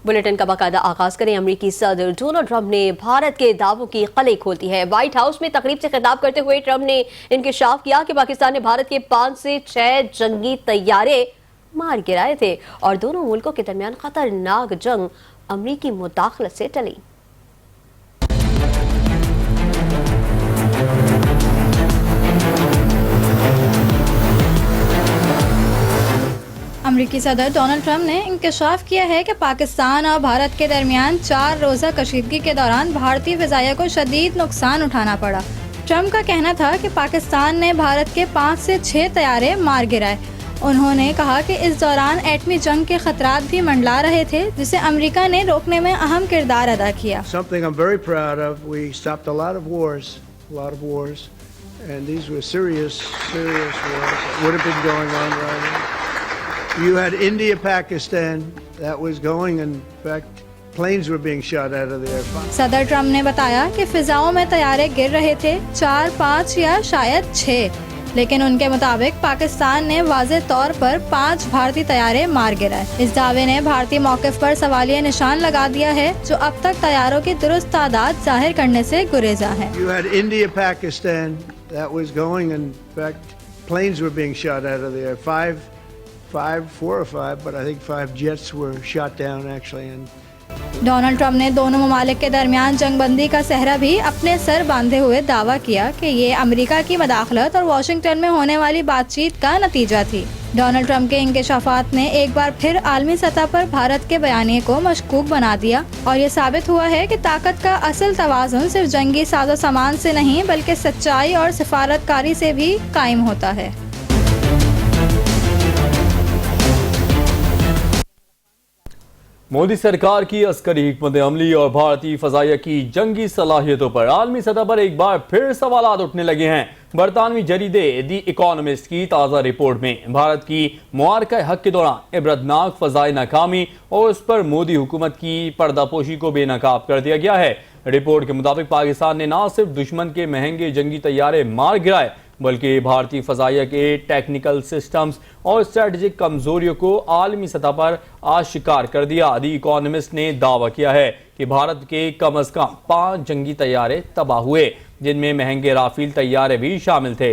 Bulletin का बाकायदा आगाज करें। अमरीकी सदर डोनाल्ड ट्रंप ने भारत के दावों की कली खोल दी है। व्हाइट हाउस में तकरीब से खिताब करते हुए ट्रंप ने इंकशाफ किया कि पाकिस्तान ने भारत के 5 से 6 जंगी तैयारे मार गिराए थे और दोनों मुल्कों के दरमियान खतरनाक जंग अमरीकी मुदाखलत से टली। अमरीकी सदर डोनाल्ड ट्रंप ने इंकशाफ किया है कि पाकिस्तान और भारत के दरमियान 4 रोज़ा कशीदगी के दौरान भारतीय फ़िज़ाइया को शदीद नुकसान उठाना पड़ा। ट्रंप का कहना था कि पाकिस्तान ने भारत के 5 से 6 तैयारे मार गिराए। उन्होंने कहा कि इस दौरान एटमी जंग के खतरात भी मंडला रहे थे, जिसे अमेरिका ने रोकने में अहम किरदार अदा किया। Something I'm very proud of. We stopped a lot of wars, and these were serious wars that would have been going on right now. You had India, Pakistan, that was going, and in fact, planes were being shot out of the air. सदर Trump ने बताया कि फिजाओं में तैयारे गिर रहे थे 4, 5 या शायद 6, लेकिन उनके मुताबिक पाकिस्तान ने वाज़े तौर पर 5 भारतीय तैयारे मार गिराए। इस दावे ने भारतीय मौक़िफ़ पर सवालिया निशान लगा दिया है, जो अब तक तैयारों की दुरुस्त तादाद जाहिर करने से गुरेजा है। You had India, Pakistan, that was going, and in fact, planes were being shot out of the air. 4 or 5, but I think 5 jets were shot down actually. Donald Trump ने दोनों ममालिक के दरमियान जंगबंदी का सहरा भी अपने सर बांधे हुए दावा किया कि ये अमेरिका की मदाखलत और वाशिंगटन में होने वाली बातचीत का नतीजा थी। डोनाल्ड ट्रंप के इंकशाफात ने एक बार फिर आलमी सतह पर भारत के बयानिए को मशकूक बना दिया और ये साबित हुआ है कि ताकत का असल तवाज़ुन सिर्फ जंगी साजो सामान से नहीं, बल्कि सच्चाई और सिफारतकारी से भी कायम होता है। मोदी सरकार की अस्करी हिकमत अमली और भारतीय फ़ज़ाइया की जंगी सलाहियतों पर आलमी सतह पर एक बार फिर सवालात उठने लगे हैं। बरतानवी जरीदे दी इकोनॉमिस्ट की ताज़ा रिपोर्ट में भारत की मुआरका हक के दौरान इबरतनाक फ़ज़ाई नाकामी और उस पर मोदी हुकूमत की पर्दापोशी को बेनकाब कर दिया गया है। रिपोर्ट के मुताबिक पाकिस्तान ने न सिर्फ दुश्मन के महंगे जंगी तैयारे मार गिराए, बल्कि भारतीय फ़ज़ाइया के टेक्निकल सिस्टम्स और स्ट्रेटजिक कमज़ोरियों को आलमी सतह पर आश्कार कर दिया। दी इकोनॉमिस्ट ने दावा किया है कि भारत के कम अज़ कम 5 जंगी तैयारे तबाह हुए, जिनमें महंगे राफेल तैयारे भी शामिल थे।